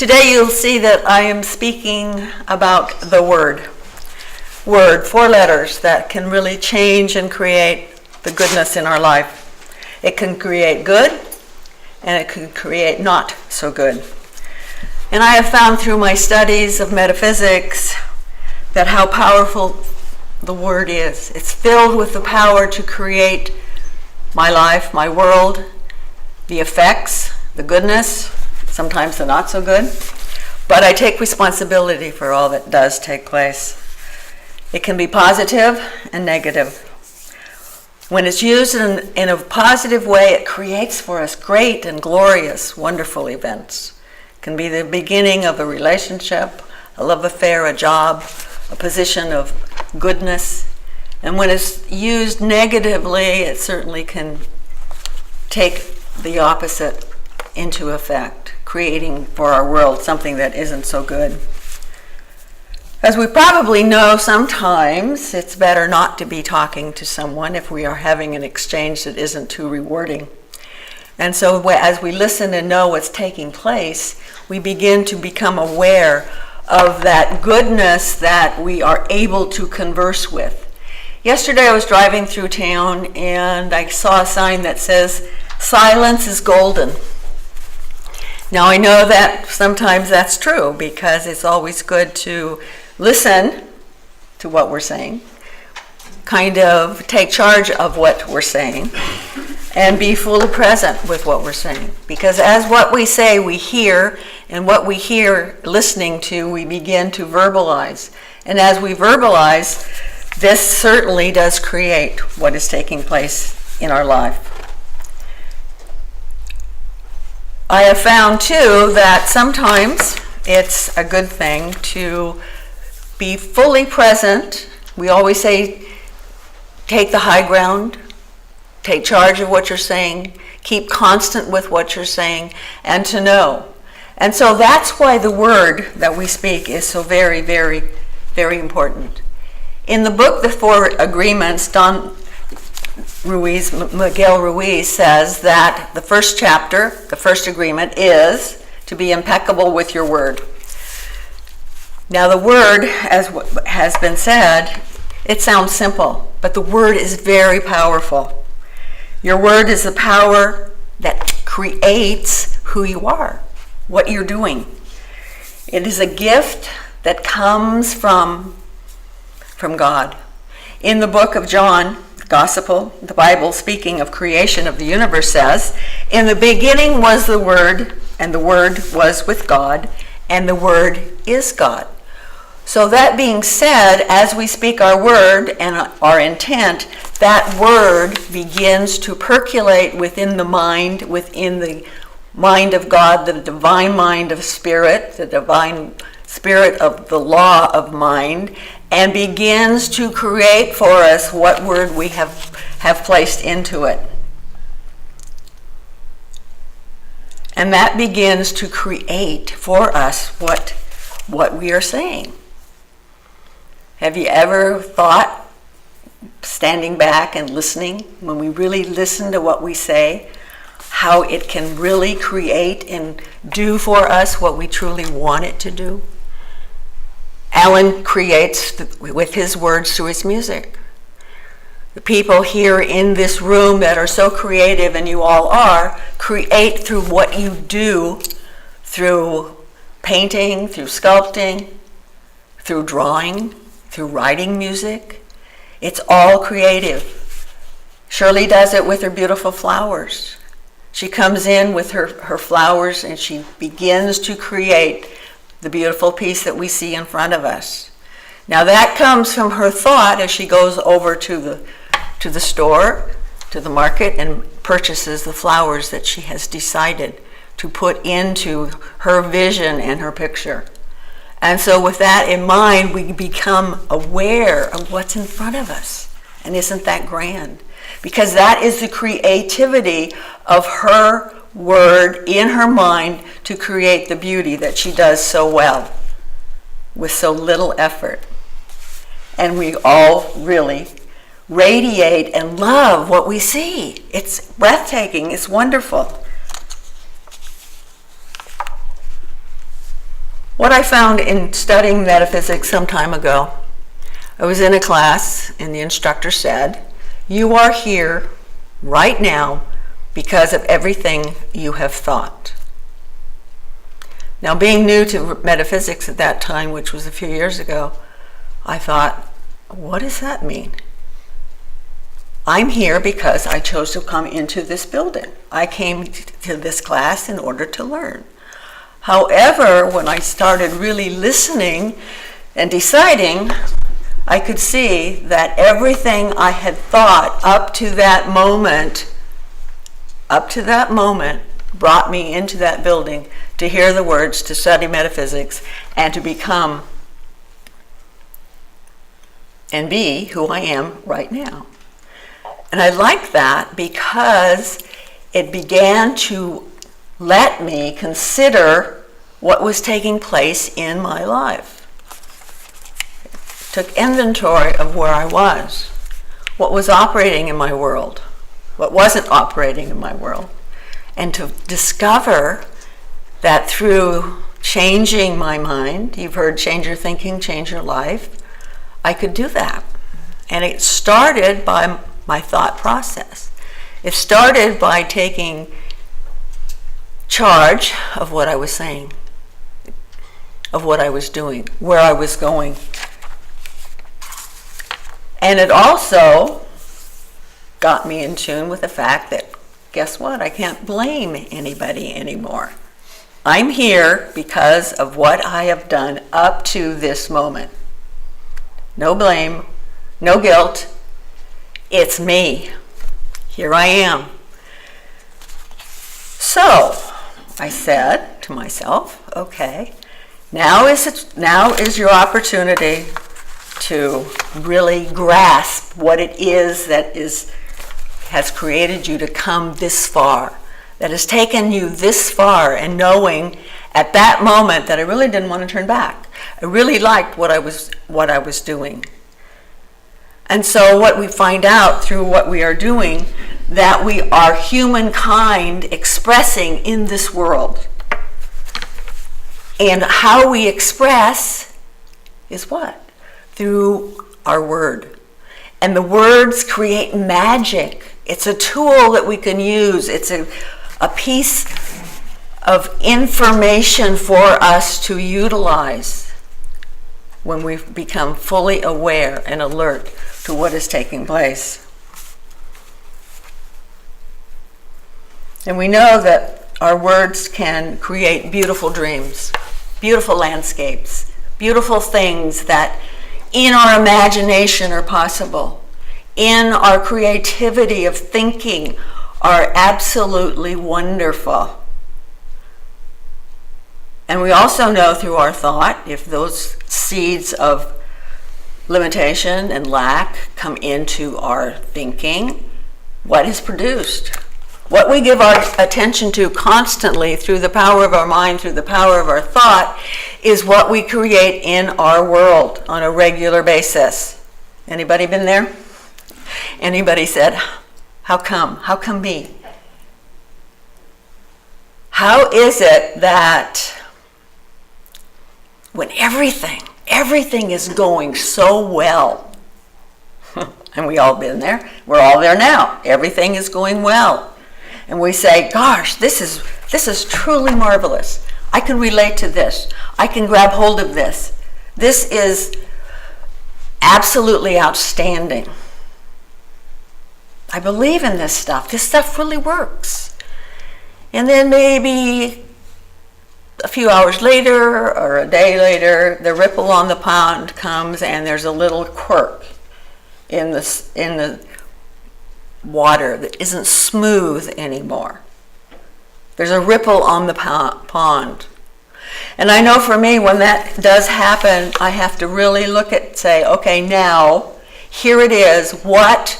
Today you'll see that I am speaking about the word. Word, 4 letters that can really change and create the goodness in our life. It can create good, and it can create not so good. And I have found through my studies of metaphysics that how powerful the word is. It's filled with the power to create my life, my world, the effects, the goodness, sometimes the not so good. But I take responsibility for all that does take place. It can be positive and negative. When it's used in a positive way, it creates for us great and glorious, wonderful events. It can be the beginning of a relationship, a love affair, a job, a position of goodness. And when it's used negatively, it certainly can take the opposite into effect, creating for our world something that isn't so good. As we probably know, sometimes it's better not to be talking to someone if we are having an exchange that isn't too rewarding. And so as we listen and know what's taking place, we begin to become aware of that goodness that we are able to converse with. Yesterday I was driving through town and I saw a sign that says, "Silence is golden." Now I know that sometimes that's true because it's always good to listen to what we're saying, kind of take charge of what we're saying, and be fully present with what we're saying. Because as what we say, we hear, and what we hear listening to, we begin to verbalize. And as we verbalize, this certainly does create what is taking place in our life. I have found too that sometimes it's a good thing to be fully present. We always say, take the high ground, take charge of what you're saying, keep constant with what you're saying, and to know. And so that's why the word that we speak is so very, very, very important. In the book, The 4 Agreements, Miguel Ruiz says that the first chapter, the first agreement, is to be impeccable with your word. Now the word, as has been said, it sounds simple, but the word is very powerful. Your word is the power that creates who you are, what you're doing. It is a gift that comes from God. In the book of John, Gospel, the Bible, speaking of creation of the universe, says, "In the beginning was the Word, and the Word was with God, and the Word is God." So that being said, as we speak our word and our intent, that word begins to percolate within the mind of God, the divine mind of spirit, the divine spirit of the law of mind, and begins to create for us what word we have placed into it. And that begins to create for us what we are saying. Have you ever thought, standing back and listening, when we really listen to what we say, how it can really create and do for us what we truly want it to do? Alan creates with his words through his music. The people here in this room that are so creative, and you all are, create through what you do, through painting, through sculpting, through drawing, through writing music. It's all creative. Shirley does it with her beautiful flowers. She comes in with her flowers and she begins to create the beautiful piece that we see in front of us. Now that comes from her thought as she goes over to the store, to the market, and purchases the flowers that she has decided to put into her vision and her picture. And so with that in mind, we become aware of what's in front of us. And isn't that grand? Because that is the creativity of her word in her mind to create the beauty that she does so well with so little effort. And we all really radiate and love what we see. It's breathtaking. It's wonderful. What I found in studying metaphysics some time ago, I was in a class and the instructor said, "You are here right now because of everything you have thought." Now, being new to metaphysics at that time, which was a few years ago, I thought, what does that mean? I'm here because I chose to come into this building. I came to this class in order to learn. However, when I started really listening and deciding, I could see that everything I had thought up to that moment brought me into that building to hear the words, to study metaphysics, and to become and be who I am right now. And I like that because it began to let me consider what was taking place in my life. Took inventory of where I was, what was operating in my world, what wasn't operating in my world, and to discover that through changing my mind, you've heard change your thinking, change your life, I could do that. And it started by my thought process. It started by taking charge of what I was saying, of what I was doing, where I was going. And it also got me in tune with the fact that, guess what? I can't blame anybody anymore. I'm here because of what I have done up to this moment. No blame, no guilt. It's me. Here I am. So I said to myself, okay, now is your opportunity to really grasp what it is that has created you to come this far, that has taken you this far, and knowing at that moment that I really didn't want to turn back. I really liked what I was doing. And so what we find out through what we are doing, that we are humankind expressing in this world. And how we express is what? Through our word. And the words create magic. It's a tool that we can use. It's a piece of information for us to utilize when we become fully aware and alert to what is taking place. And we know that our words can create beautiful dreams, beautiful landscapes, beautiful things that in our imagination are possible, in our creativity of thinking are absolutely wonderful. And we also know through our thought, if those seeds of limitation and lack come into our thinking, what is produced? What we give our attention to constantly through the power of our mind, through the power of our thought, is what we create in our world on a regular basis. Anybody been there? Anybody said, how come? How come me? How is it that when everything is going so well, and we all been there, we're all there now, everything is going well, and we say, gosh, this is truly marvelous. I can relate to this. I can grab hold of this. This is absolutely outstanding. I believe in this stuff. This stuff really works. And then maybe a few hours later or a day later, the ripple on the pond comes and there's a little quirk in the water that isn't smooth anymore. There's a ripple on the pond. And I know for me, when that does happen, I have to really say, okay, now, here it is. What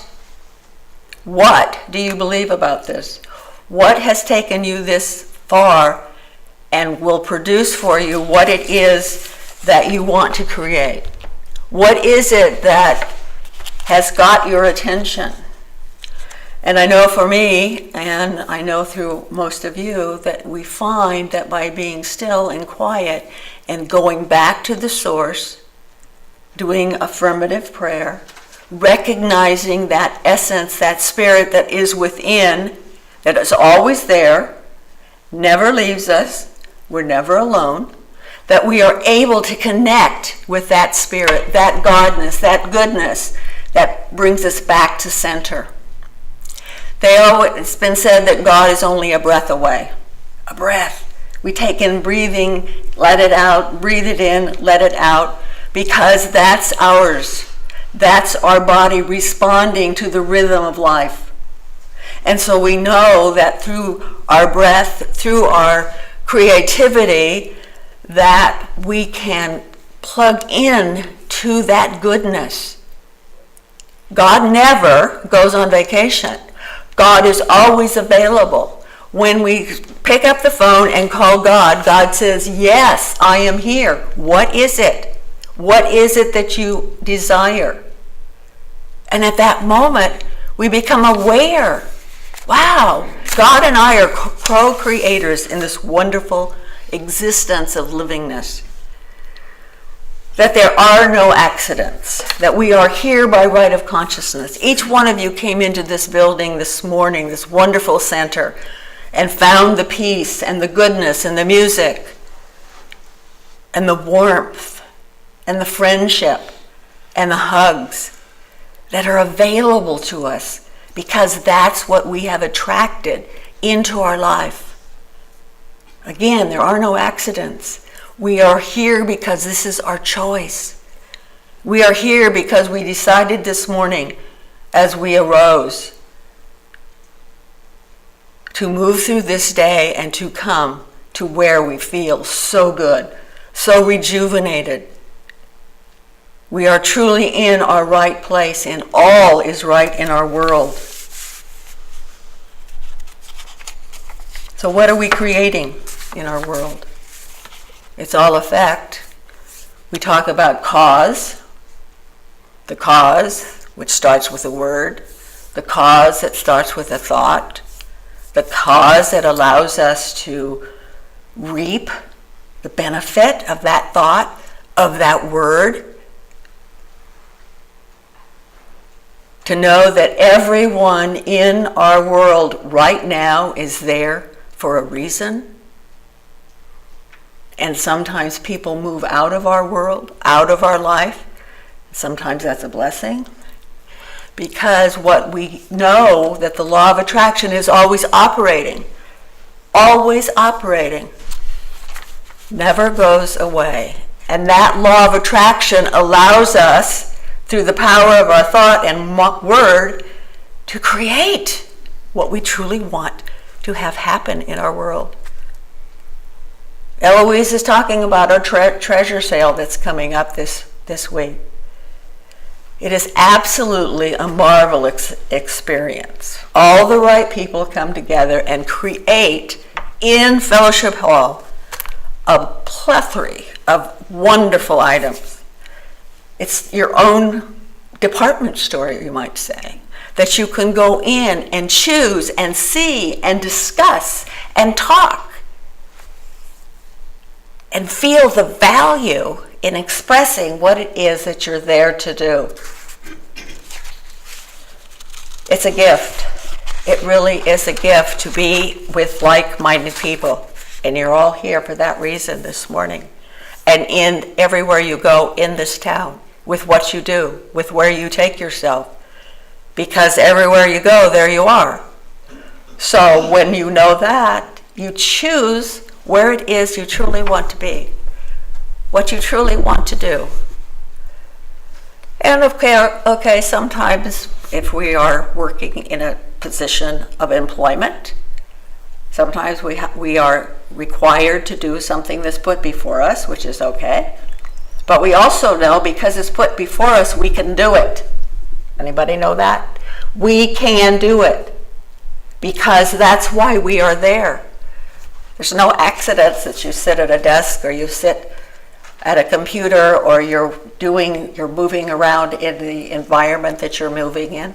do you believe about this? What has taken you this far and will produce for you what it is that you want to create? What is it that has got your attention? And I know for me, and I know through most of you, that we find that by being still and quiet and going back to the source, doing affirmative prayer, recognizing that essence, that spirit that is within, that is always there, never leaves us, we're never alone, that we are able to connect with that spirit, that godness, that goodness that brings us back to center. It's been said that God is only a breath away. A breath. We take in breathing, let it out, breathe it in, let it out, because that's ours. That's our body responding to the rhythm of life. And so we know that through our breath, through our creativity, that we can plug in to that goodness. God never goes on vacation. God is always available. When we pick up the phone and call God, God says, yes, I am here. What is it? What is it that you desire? And at that moment, we become aware. Wow, God and I are co-creators in this wonderful existence of livingness. That there are no accidents, that we are here by right of consciousness. Each one of you came into this building this morning, this wonderful center, and found the peace and the goodness and the music and the warmth and the friendship and the hugs that are available to us, because that's what we have attracted into our life. Again, there are no accidents. We are here because this is our choice. We are here because we decided this morning as we arose to move through this day and to come to where we feel so good, so rejuvenated. We are truly in our right place, and all is right in our world. So what are we creating in our world? It's all effect. We talk about cause, the cause, which starts with a word, the cause that starts with a thought, the cause that allows us to reap the benefit of that thought, of that word. To know that everyone in our world right now is there for a reason. And sometimes people move out of our world, out of our life. Sometimes that's a blessing. Because what we know, that the law of attraction is always operating, never goes away. And that law of attraction allows us, through the power of our thought and word, to create what we truly want to have happen in our world. Eloise is talking about our treasure sale that's coming up this week. It is absolutely a marvelous experience. All the right people come together and create in Fellowship Hall a plethora of wonderful items. It's your own department store, you might say, that you can go in and choose and see and discuss and talk and feel the value in expressing what it is that you're there to do. It's a gift. It really is a gift to be with like-minded people. And you're all here for that reason this morning. And in everywhere you go in this town, with what you do, with where you take yourself. Because everywhere you go, there you are. So when you know that, you choose where it is you truly want to be, what you truly want to do. And okay, sometimes if we are working in a position of employment, sometimes we are required to do something that's put before us, which is okay. But we also know, because it's put before us, we can do it. Anybody know that? We can do it, because that's why we are there. There's no accidents that you sit at a desk or you sit at a computer or you're moving around in the environment that you're moving in.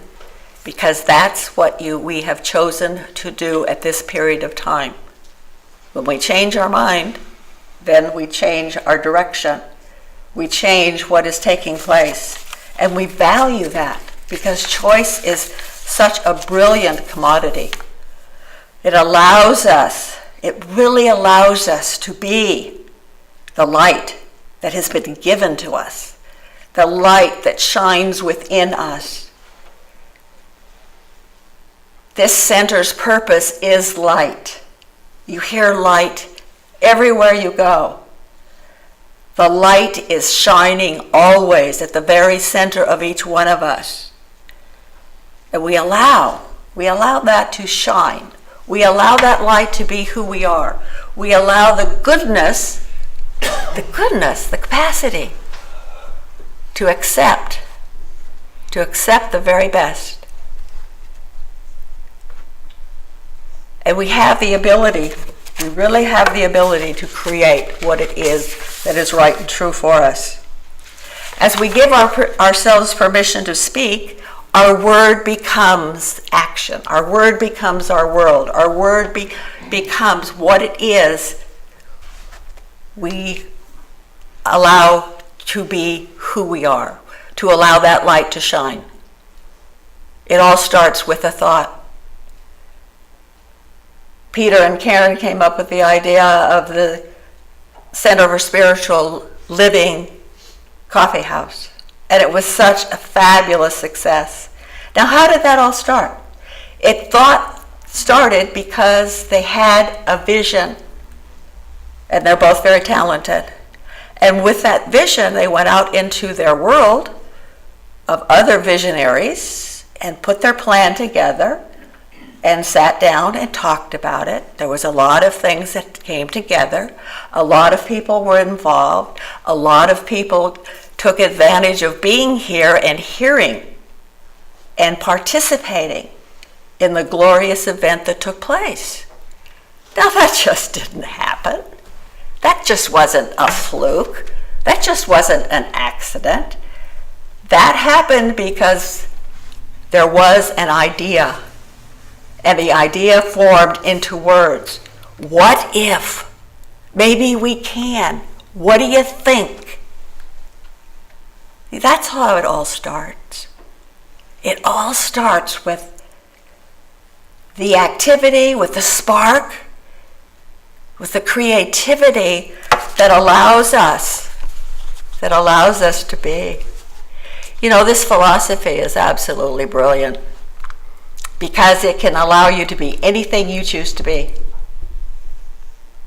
because that's what we have chosen to do at this period of time. When we change our mind, then we change our direction. We change what is taking place. And we value that because choice is such a brilliant commodity. It really allows us to be the light that has been given to us, the light that shines within us. This center's purpose is light. You hear light everywhere you go. The light is shining always at the very center of each one of us. And we allow that to shine. We allow that light to be who we are. We allow the goodness, the capacity to accept the very best. And we really have the ability to create what it is that is right and true for us. As we give ourselves permission to speak, our word becomes action. Our word becomes our world. Our word becomes what it is we allow to be who we are, to allow that light to shine. It all starts with a thought. Peter and Karen came up with the idea of the Center for Spiritual Living coffee house. And it was such a fabulous success. Now, how did that all start? It started because they had a vision. And they're both very talented. And with that vision, they went out into their world of other visionaries and put their plan together and sat down and talked about it. There was a lot of things that came together. A lot of people were involved. A lot of people took advantage of being here and hearing and participating in the glorious event that took place. Now that just didn't happen. That just wasn't a fluke. That just wasn't an accident. That happened because there was an idea. And the idea formed into words. What if? Maybe we can. What do you think? That's how it all starts. It all starts with the activity, with the spark, with the creativity that allows us to be. You know, this philosophy is absolutely brilliant because it can allow you to be anything you choose to be.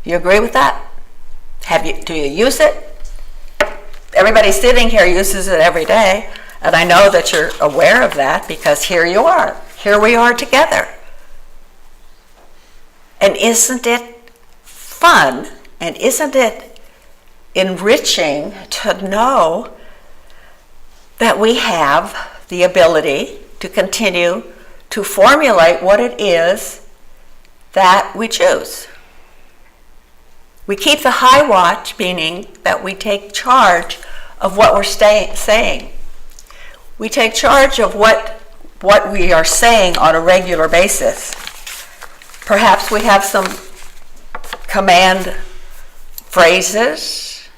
Do you agree with that? Do you use it? Everybody sitting here uses it every day, and I know that you're aware of that because here you are. Here we are together. And isn't it fun and isn't it enriching to know that we have the ability to continue to formulate what it is that we choose? We keep the high watch, meaning that we take charge of what we're saying. We take charge of what we are saying on a regular basis. Perhaps we have some command phrases,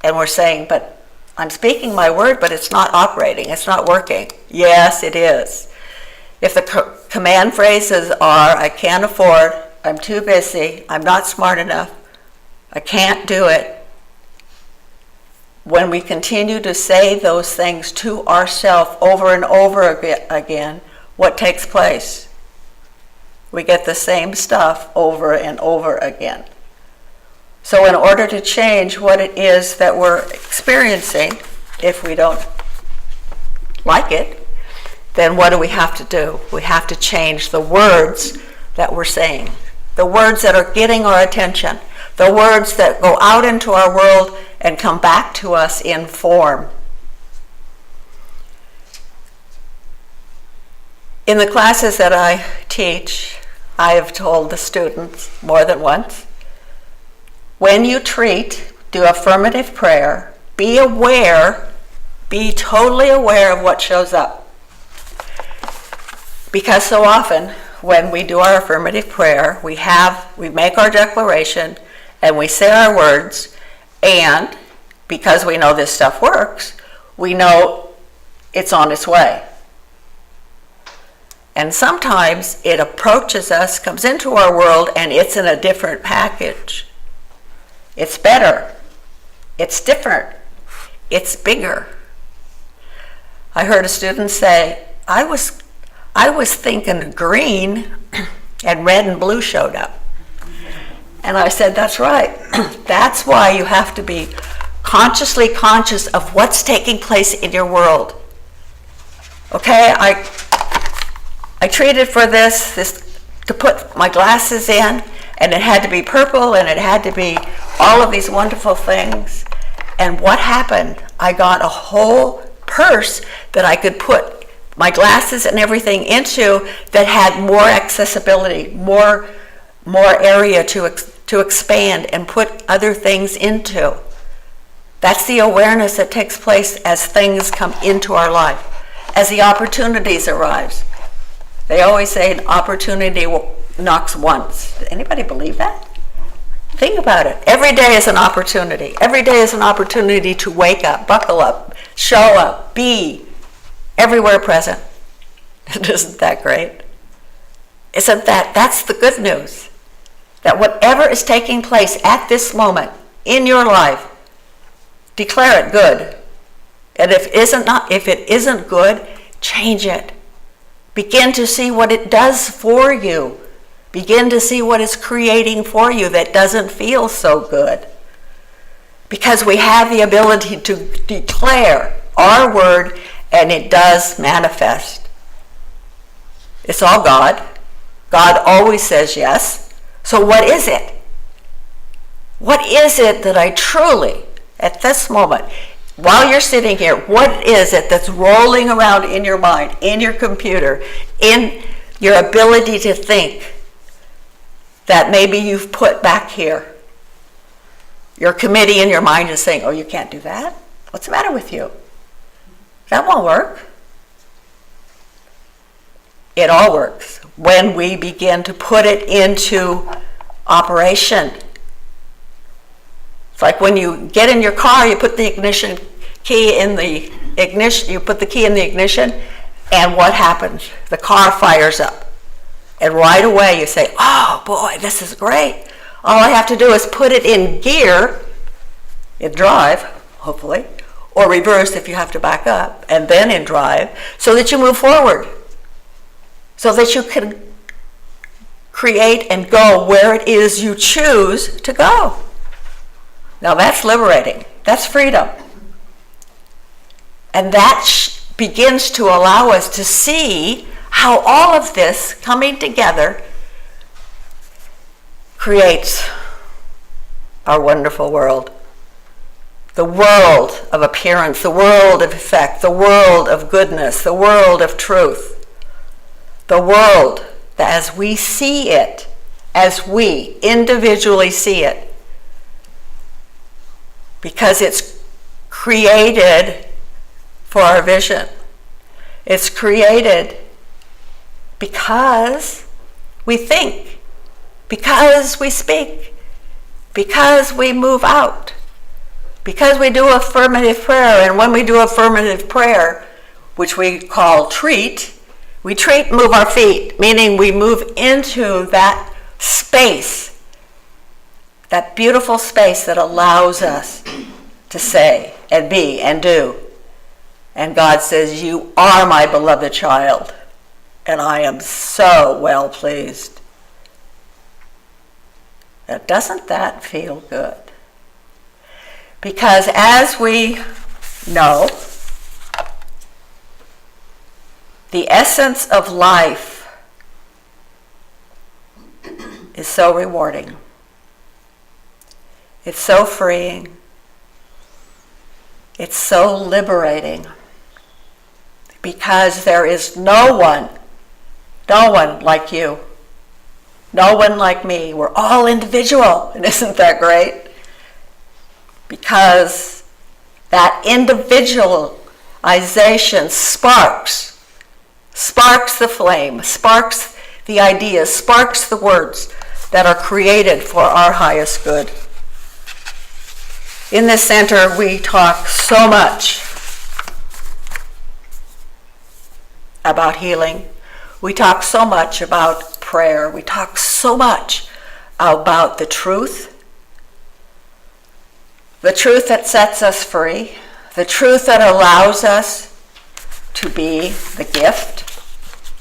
and we're saying, but I'm speaking my word, but it's not operating, it's not working. Yes, it is. If the command phrases are, I can't afford, I'm too busy, I'm not smart enough, I can't do it. When we continue to say those things to ourselves over and over again, what takes place? We get the same stuff over and over again. So in order to change what it is that we're experiencing, if we don't like it, then what do we have to do? We have to change the words that we're saying, the words that are getting our attention, the words that go out into our world and come back to us in form. In the classes that I teach, I have told the students more than once, when you treat, do affirmative prayer, be aware, be totally aware of what shows up. Because so often when we do our affirmative prayer, we make our declaration and we say our words, and because we know this stuff works, we know it's on its way. And sometimes it approaches us, comes into our world, and it's in a different package. It's better. It's different. It's bigger. I heard a student say, I was thinking green, and red and blue showed up. And I said, that's right. That's why you have to be consciously conscious of what's taking place in your world. Okay, I treated for this to put my glasses in, and it had to be purple, and it had to be all of these wonderful things. And what happened? I got a whole purse that I could put my glasses and everything into that had more accessibility, more area to expand and put other things into. That's the awareness that takes place as things come into our life, as the opportunities arise. They always say an opportunity knocks once. Does anybody believe that? Think about it. Every day is an opportunity. Every day is an opportunity to wake up, buckle up, show up, be everywhere present. Isn't that great? That's the good news. That whatever is taking place at this moment in your life, declare it good. And if it isn't good, change it. Begin to see what it does for you. Begin to see what it's creating for you that doesn't feel so good. Because we have the ability to declare our word, and it does manifest. It's all God. God always says yes. So what is it? What is it that I truly, at this moment, while you're sitting here, what is it that's rolling around in your mind, in your computer, in your ability to think that maybe you've put back here? Your committee in your mind is saying, oh, you can't do that? What's the matter with you? That won't work. It all works when we begin to put it into operation. It's like when you get in your car, you put the ignition key in the ignition, you put the key in the ignition, and what happens? The car fires up. And right away you say, oh boy, this is great. All I have to do is put it in gear, in drive, hopefully, or reverse if you have to back up, and then in drive, so that you move forward. So that you can create and go where it is you choose to go. Now that's liberating. That's freedom. And that begins to allow us to see how all of this coming together creates our wonderful world. The world of appearance, the world of effect, the world of goodness, the world of truth. The world that as we see it, as we individually see it, because it's created for our vision. It's created because we think, because we speak, because we move out, because we do affirmative prayer. And when we do affirmative prayer, which we call treat, we treat, move our feet, meaning we move into that space, that beautiful space that allows us to say and be and do. And God says, you are my beloved child, and I am so well pleased. Now, doesn't that feel good? Because as we know, the essence of life is so rewarding. It's so freeing. It's so liberating. Because there is no one like you. No one like me. We're all individual. And isn't that great? Because that individualization sparks sparks the flame, sparks the ideas, sparks the words that are created for our highest good. In this center, we talk so much about healing. We talk so much about prayer. We talk so much about the truth that sets us free, the truth that allows us to be the gift,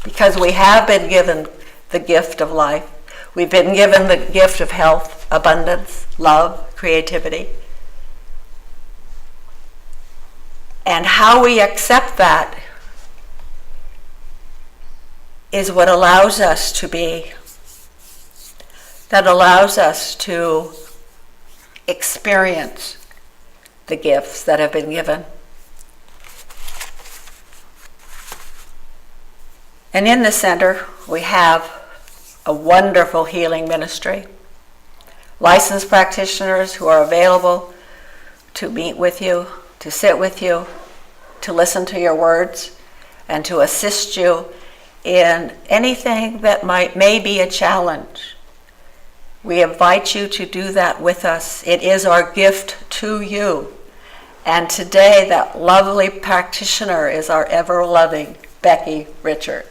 because we have been given the gift of life. We've been given the gift of health, abundance, love, creativity. And how we accept that is what allows us to be, that allows us to experience the gifts that have been given. And in the center, we have a wonderful healing ministry. Licensed practitioners who are available to meet with you, to sit with you, to listen to your words, and to assist you in anything that may be a challenge. We invite you to do that with us. It is our gift to you. And today, that lovely practitioner is our ever-loving Becky Richard.